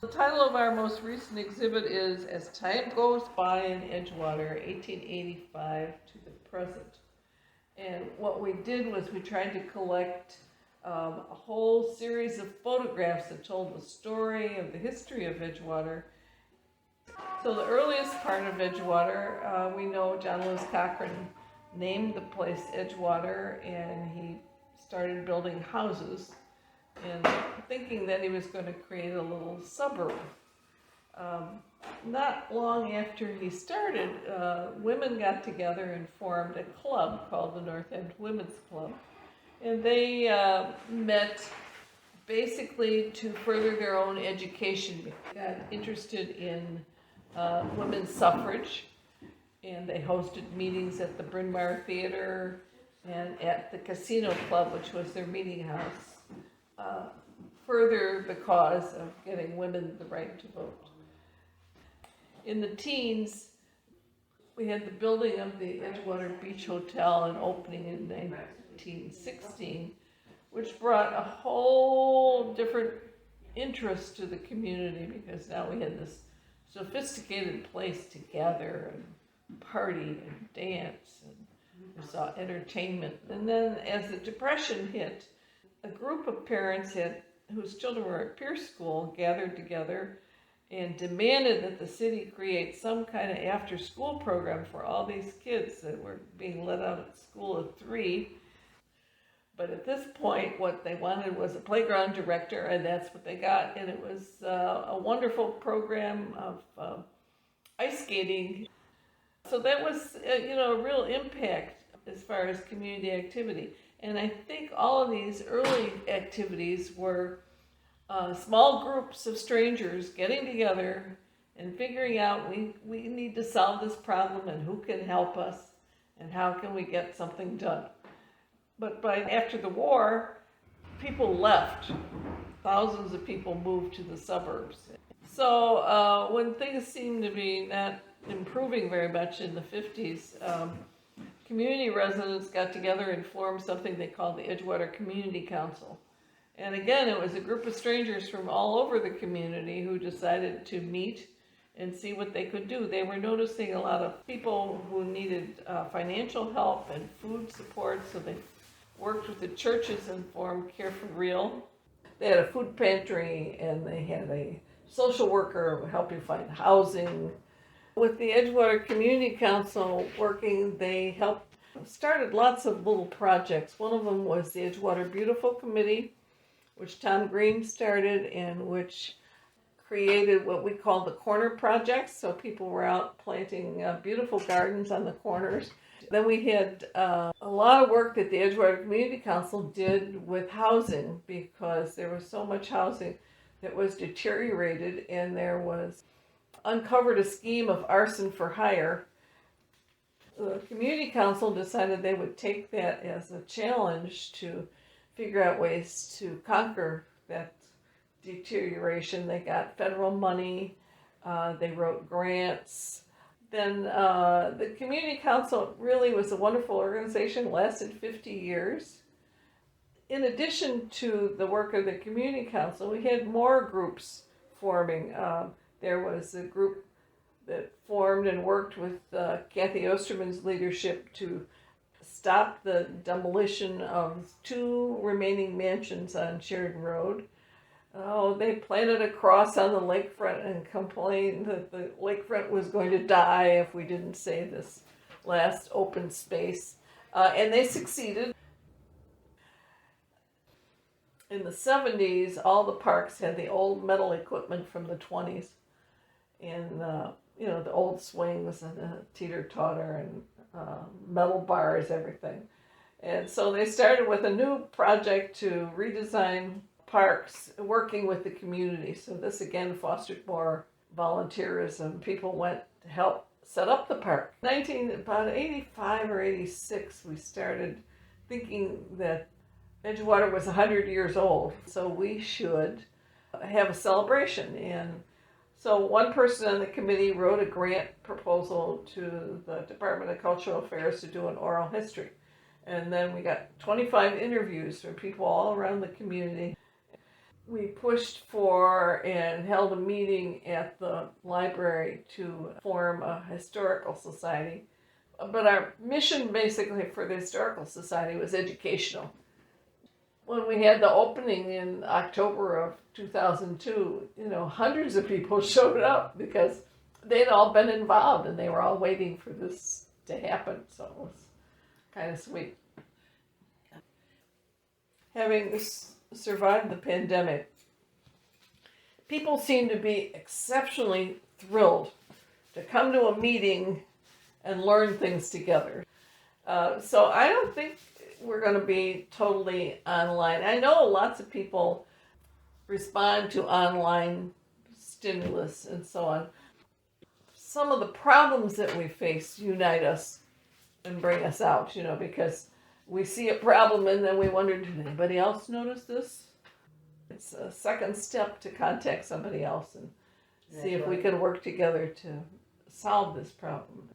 The title of our most recent exhibit is As Time Goes By in Edgewater, 1885 to the Present. And what we did was we tried to collect a whole series of photographs that told the story of the history of Edgewater. So the earliest part of Edgewater, we know John Lewis Cochrane named the place Edgewater, and he started building houses and thinking that he was going to create a little suburb. Not long after he started, women got together and formed a club called the North End Women's Club. And they met basically to further their own education. They got interested in women's suffrage, and they hosted meetings at the Bryn Mawr Theater and at the Casino Club, which was their meeting house. Further the cause of getting women the right to vote. In the teens, we had the building of the Edgewater Beach Hotel and opening in 1916, which brought a whole different interest to the community because now we had this sophisticated place to gather and party and dance, and we saw entertainment. And then as the Depression hit, a group of parents whose children were at Pierce School gathered together and demanded that the city create some kind of after-school program for all these kids that were being let out at school at 3. But at this point, what they wanted was a playground director, and that's what they got. And it was a wonderful program of ice skating. So that was, a real impact as far as community activity. And I think all of these early activities were small groups of strangers getting together and figuring out we need to solve this problem and who can help us and how can we get something done. But after the war, people left. Thousands of people moved to the suburbs. So when things seemed to be not improving very much in the 50s, community residents got together and formed something they called the Edgewater Community Council. And again, it was a group of strangers from all over the community who decided to meet and see what they could do. They were noticing a lot of people who needed financial help and food support, so they worked with the churches and formed Care for Real. They had a food pantry, and they had a social worker who helped you find housing. With the Edgewater Community Council working, they started lots of little projects. One of them was the Edgewater Beautiful Committee, which Tom Green started, and which created what we call the corner projects. So people were out planting beautiful gardens on the corners. Then we had a lot of work that the Edgewater Community Council did with housing, because there was so much housing that was deteriorated, and there was uncovered a scheme of arson for hire. The Community Council decided they would take that as a challenge to figure out ways to conquer that deterioration. They got federal money, they wrote grants. Then the Community Council really was a wonderful organization, lasted 50 years. In addition to the work of the Community Council, we had more groups forming. There was a group that formed and worked with Kathy Osterman's leadership to stop the demolition of 2 remaining mansions on Sheridan Road. They planted a cross on the lakefront and complained that the lakefront was going to die if we didn't save this last open space. And they succeeded. In the 70s, all the parks had the old metal equipment from the 20s. And, the old swings and the teeter-totter and metal bars, everything. And so they started with a new project to redesign parks, working with the community. So this again fostered more volunteerism. People went to help set up the park. About 85 or 86, we started thinking that Edgewater was 100 years old, so we should have a celebration. And so one person on the committee wrote a grant proposal to the Department of Cultural Affairs to do an oral history. And then we got 25 interviews from people all around the community. we pushed for and held a meeting at the library to form a historical society. But our mission basically for the historical society was educational. When we had the opening in October of 2002, hundreds of people showed up because they'd all been involved and they were all waiting for this to happen. So it was kind of sweet. Having survived the pandemic, people seem to be exceptionally thrilled to come to a meeting and learn things together. So I don't think we're going to be totally online. I know lots of people respond to online stimulus and so on. Some of the problems that we face unite us and bring us out, because we see a problem and then we wonder, did anybody else notice this? It's a second step to contact somebody else and see if we can work together to solve this problem.